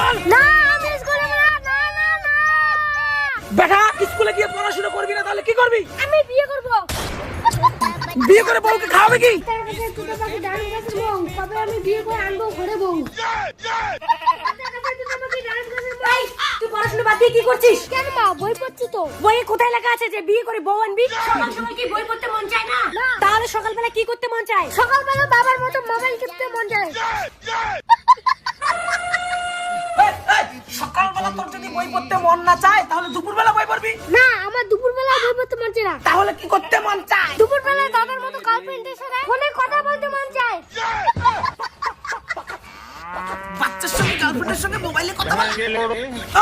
চল। না আমি স্কুলে যাব না। না না না বেটা স্কুলে গিয়ে পড়াশোনা করবি না তাহলে কি করবি? আমি বিয়ে করব। বিয়ে করে বউকে খাওয়াবে কি? তার কাছে দুটো পাখি ডান গাছের বউ, কবে আমি বিয়ে করে আনবো ঘরে বউ। এই তুই পড়াশোনা বাদ দিয়ে কি করছিস? কেন মা, বই পড়ছি তো। বইয়ে কোথায় লেখা আছে যে বিয়ে করে বউ আনবি? সকাল সকাল কি বই পড়তে মন চায় না? না। তাহলে সকালবেলা কি করতে মন চায়? সকালবেলা বাবার মতো মোবাইল টিপতে মন চায়। সকালবেলা তোর যদি বই পড়তে মন না চায় তাহলে দুপুরবেলা বই পড়বি? না, আমার দুপুরবেলা বই পড়তে মন চায় না। তাহলে কি করতে মন চায়? দুপুরবেলা দাদার মতো গার্লফ্রেন্ডের সাথে ফোনে কথা বলতে মন চায়। বাচ্চার সঙ্গে গার্লফ্রেন্ডের সঙ্গে মোবাইলে কথা বলে?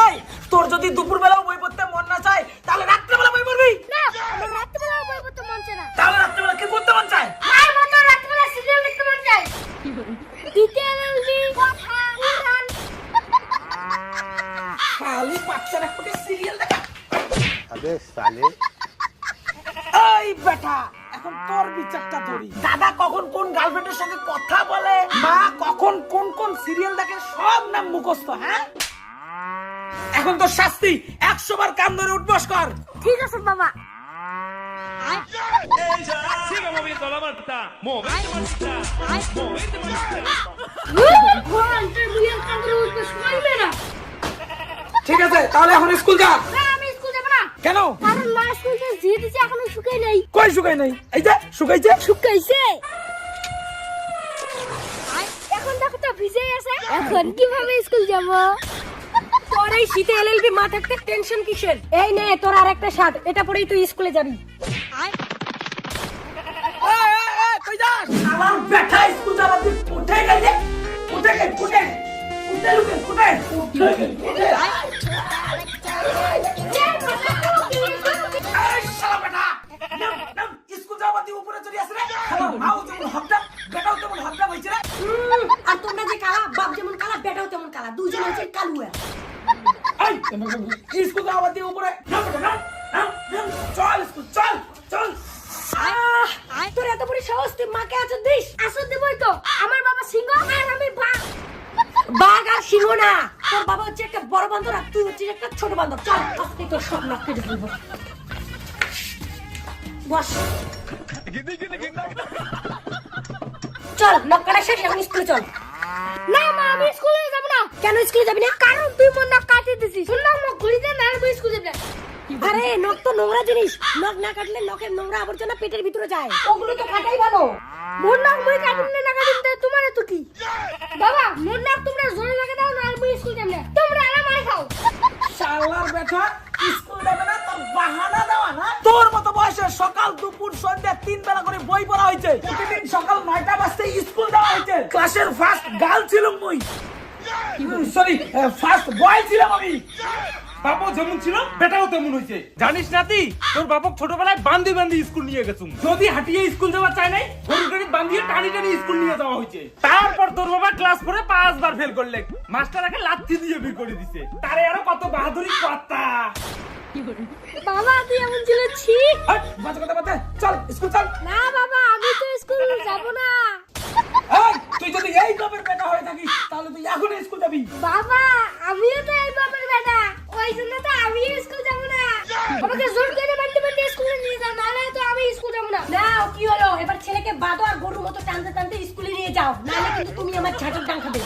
এই তোর যদি দুপুরবেলাও বই পড়তে মন না চায় তাহলে রাত্রেবেলা বই পড়বি? না, আমার রাত্রিবেলা বই পড়তে মন চায় না। তাহলে রাত্রেবেলা কি করতে মন চায়? মায়ের মতো রাত্রিবেলা সিরিয়াল দেখতে মন চায়। ডিটেইল কথা উড়ান। খালি বাচ্চারা কোটে সিরিয়াল দেখে। अबे साले এই বেটা এখন তোর বিচারটা ধরি। দাদা কখন কোন গার্লফ্রেন্ডের সঙ্গে কথা বলে, মা কখন কোন কোন সিরিয়াল দেখে সব নাম মুখস্থ। হ্যাঁ এখন তো শাস্তি 100 বার কান ধরে উঠবস কর। ঠিক আছে বাবা। Siga moviendo la manta, movete manta, movete manta. ঠিক আছে তাহলে এখন স্কুল যা। না, আমি স্কুল যাব না। কেন? কারণ মা স্কুল থেকে দিয়ে দিয়েছে, এখনো শুকাই নাই। কই শুকাই নাই? এই যে শুকাইছে। শুকাইছে। এখন দেখো তো ভিজেই আছে। এখন কিভাবে স্কুল যাব? তোর এই শীতে এলএলবি মা থাকতে টেনশন কিসের? এই নে তোর আরেকটা শার্ট, এটা পরেই তুই স্কুলে যাবি। কই যাস? আমার বেটা স্কুল যাবার দিন উঠে গেছে। উঠে গেল উঠে। উঠে লুকে উঠে। উঠে গেল উঠে। এই শালা বেটা। নাম নাম স্কুল যাবার দিন উপরে চড়ি আসে রে। শালা মাও যেমন হপটা বেটাও তেমন হপটা হইছে রে। আর তোমরা যে কালা, বাপ যেমন কালা, বেটাও তেমন কালা, দুইজন হচ্ছে কালুয়া। এই স্কুল যাবার দিন উপরে নাম বেটা নাম। নাম নাম চল স্কুল চল চল। তোর এত বড় সাহস, তুই মাকে আচর দিস? আসল দেবই তো। আমার বাবা সিংহ আর আমি বাঘ। বাঘ আর সিংহ না, তোর বাবা হচ্ছে একটা বড় বান্দর আর তুই হচ্ছিস একটা ছোট বান্দর। চল আজকে তোর সব নখ কেটে ফেলবো। বস। চল নখ কাটা শেষ, এখন স্কুলে চল। না মা, আমি স্কুলে যাব না। কেন স্কুলে যাবি না? কারণ তুই মন না কাটিয়ে দিছিস। শুন না, মুখ ঘুরি দে, না আমি স্কুলে যাব না। আরে নখ তো নোংরা জিনিস, নখ না কাটলে নখের নোংরা আবর্জনা পেটের ভিতরে যায়, ওগুলো তো কাটাই ভালো। মোর নাক মুই কাটিলে না কাটিলে তোমার তো কি? বাবা, মোর নাক তোমরা জোরে লাগা দাও না, আমি স্কুল যাব না। তোমরা আরামাই খাও। শালার বেটা স্কুল যাবে না তোর বাহানা দেওয়া না? তোর মতো বয়সে সকাল দুপুর সন্ধ্যা 3 বেলা করে বই পড়া হয়েছে। প্রতিদিন সকাল 9টা বাজতে স্কুল যাওয়া হয়েছে। ক্লাসের ফার্স্ট গার্ল ছিলাম মুই। সরি ফার্স্ট বয় ছিলাম আমি। বাপও যেমন ছিল বেটাও তেমন হয়েছে। জানিস নাতি, তোর বাপক ছোটবেলায় বান্ধি বান্ধি স্কুল নিয়ে গেছুম। যদি হাঁটিয়ে স্কুল যাওয়া চায় নাই, গরু গাড়ি বান্ধিয়ে টানি টানি স্কুল নিয়ে যাওয়া হয়েছে। তারপর তোর বাবা ক্লাস করে 5 বার ফেল করলে মাস্টারকে লাথি দিয়ে বের করে দিছে। তারে আরো কত বাহাদুরি কথা। বাবা তুই এমন ছিল ছি। হাট, বাজে কথা বাদ দে। চল স্কুল চল। না বাবা, আমি তো স্কুল যাব না। এই, তুই যদি এই বাপের বেটা হয়ে থাকিস তাহলে তুই এখন স্কুল যাবি। বাবা, আমিও তো এই বাপের বেটা, ওই জন্য তো আমি স্কুল যাব না। আমাকে জোর করে বাড়িতে বাড়িতে স্কুলে নিয়ে যাও, নাহলে তো আমি স্কুল যাব না। না কি হলো, এবার ছেলেকে বাঁধো আর গরুর মতো টানতে টানতে স্কুলে নিয়ে যাও, নাহলে কিন্তু তুমি আমার ঝাঁটার ডাং খাবে।